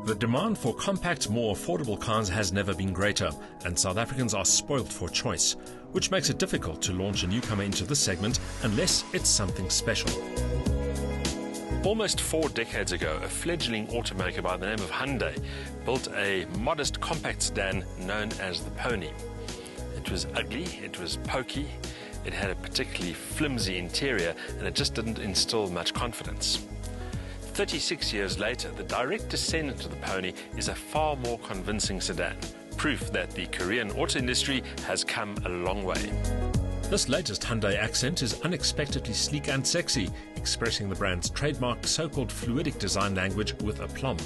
The demand for compact, more affordable cars has never been greater, and South Africans are spoilt for choice, which makes it difficult to launch a newcomer into this segment unless it's something special. Almost 4 decades ago, a fledgling automaker by the name of Hyundai built a modest compact sedan known as the Pony. It was ugly, it was pokey, it had a particularly flimsy interior, and it just didn't instill much confidence. 36 years later, the direct descendant of the Pony is a far more convincing sedan, proof that the Korean auto industry has come a long way. This latest Hyundai Accent is unexpectedly sleek and sexy, expressing the brand's trademark so-called fluidic design language with aplomb.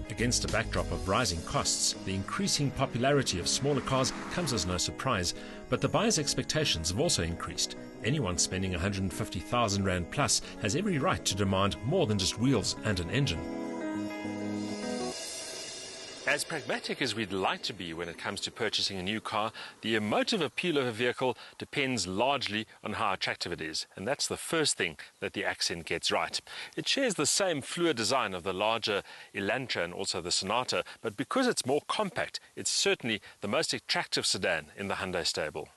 Against a backdrop of rising costs, the increasing popularity of smaller cars comes as no surprise, but the buyer's expectations have also increased. Anyone spending 150,000 Rand plus has every right to demand more than just wheels and an engine. As pragmatic as we'd like to be when it comes to purchasing a new car, the emotive appeal of a vehicle depends largely on how attractive it is, and that's the first thing that the Accent gets right. It shares the same fluid design of the larger Elantra and also the Sonata, but because it's more compact, it's certainly the most attractive sedan in the Hyundai stable.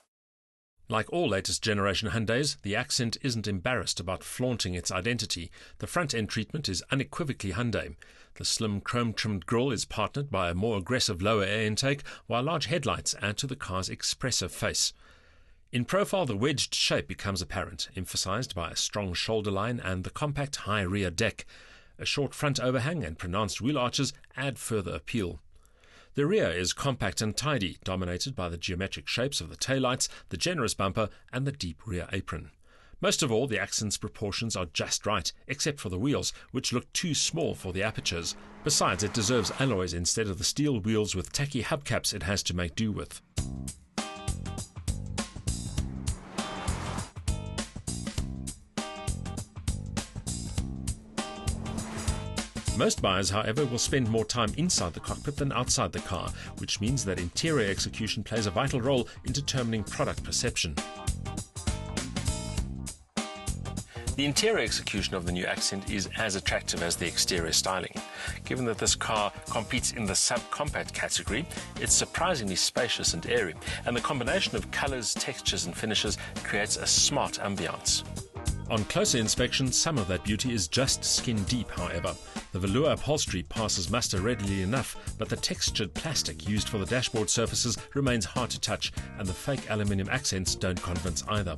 Like all latest generation Hyundais, the Accent isn't embarrassed about flaunting its identity. The front-end treatment is unequivocally Hyundai. The slim chrome-trimmed grille is partnered by a more aggressive lower air intake, while large headlights add to the car's expressive face. In profile, the wedged shape becomes apparent, emphasized by a strong shoulder line and the compact high rear deck. A short front overhang and pronounced wheel arches add further appeal. The rear is compact and tidy, dominated by the geometric shapes of the taillights, the generous bumper, and the deep rear apron. Most of all, the Accent's proportions are just right, except for the wheels, which look too small for the apertures. Besides, it deserves alloys instead of the steel wheels with tacky hubcaps it has to make do with. Most buyers, however, will spend more time inside the cockpit than outside the car, which means that interior execution plays a vital role in determining product perception. The interior execution of the new Accent is as attractive as the exterior styling. Given that this car competes in the subcompact category, it's surprisingly spacious and airy, and the combination of colors, textures and finishes creates a smart ambiance. On closer inspection, some of that beauty is just skin deep, however. The velour upholstery passes muster readily enough, but the textured plastic used for the dashboard surfaces remains hard to touch, and the fake aluminium accents don't convince either.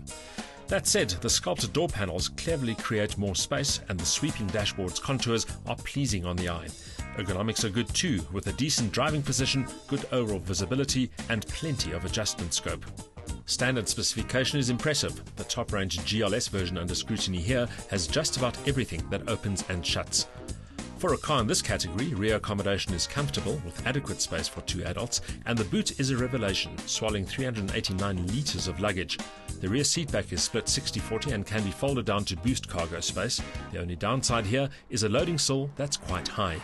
That said, the sculpted door panels cleverly create more space, and the sweeping dashboard's contours are pleasing on the eye. Ergonomics are good too, with a decent driving position, good overall visibility, and plenty of adjustment scope. Standard specification is impressive. The top-range GLS version under scrutiny here has just about everything that opens and shuts. For a car in this category, rear accommodation is comfortable with adequate space for 2 adults, and the boot is a revelation, swallowing 389 litres of luggage. The rear seatback is split 60-40 and can be folded down to boost cargo space. The only downside here is a loading sill that's quite high.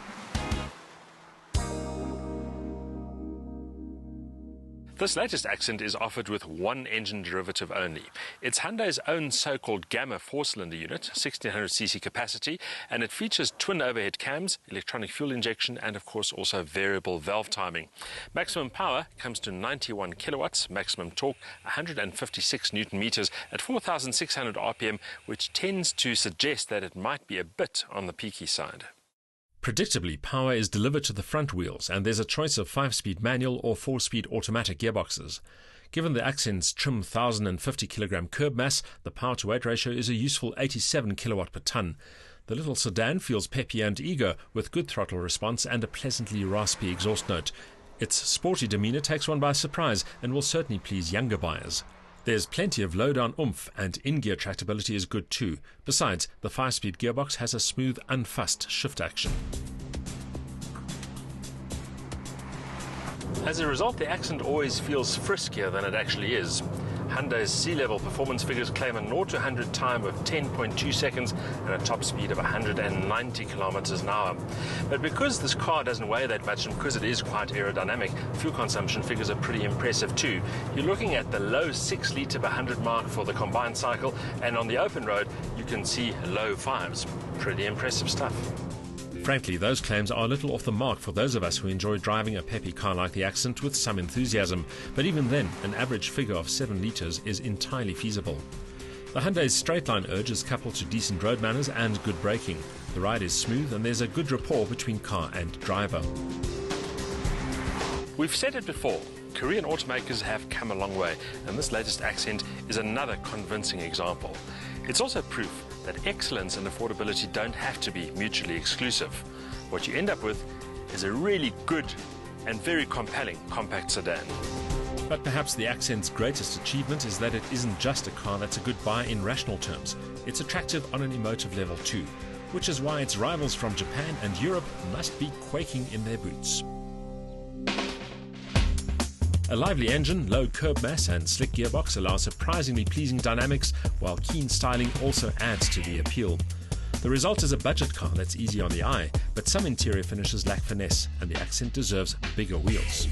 This latest Accent is offered with one engine derivative only. It's Hyundai's own so-called Gamma 4-cylinder unit, 1600cc capacity, and it features twin overhead cams, electronic fuel injection, and of course also variable valve timing. Maximum power comes to 91 kilowatts, maximum torque 156 newton meters at 4,600 RPM, which tends to suggest that it might be a bit on the peaky side. Predictably, power is delivered to the front wheels, and there's a choice of 5-speed manual or 4-speed automatic gearboxes. Given the Accent's trim 1,050 kilogram curb mass, the power-to-weight ratio is a useful 87 kilowatt per tonne. The little sedan feels peppy and eager, with good throttle response and a pleasantly raspy exhaust note. Its sporty demeanour takes one by surprise and will certainly please younger buyers. There's plenty of low-down oomph, and in-gear tractability is good too. Besides, the 5-speed gearbox has a smooth, unfussed shift action. As a result, the Accent always feels friskier than it actually is. Hyundai's C-level performance figures claim a 0 to 100 time of 10.2 seconds and a top speed of 190 kilometers an hour. But because this car doesn't weigh that much and because it is quite aerodynamic, fuel consumption figures are pretty impressive too. You're looking at the low 6 litre per 100 mark for the combined cycle, and on the open road you can see low 5s. Pretty impressive stuff. Frankly, those claims are a little off the mark for those of us who enjoy driving a peppy car like the Accent with some enthusiasm, but even then, an average figure of 7 litres is entirely feasible. The Hyundai's straight-line urge is coupled to decent road manners and good braking. The ride is smooth and there's a good rapport between car and driver. We've said it before, Korean automakers have come a long way, and this latest Accent is another convincing example. It's also proof that excellence and affordability don't have to be mutually exclusive. What you end up with is a really good and very compelling compact sedan. But perhaps the Accent's greatest achievement is that it isn't just a car that's a good buy in rational terms. It's attractive on an emotive level too, which is why its rivals from Japan and Europe must be quaking in their boots. A lively engine, low curb mass and slick gearbox allow surprisingly pleasing dynamics, while keen styling also adds to the appeal. The result is a budget car that's easy on the eye, but some interior finishes lack finesse, and the Accent deserves bigger wheels.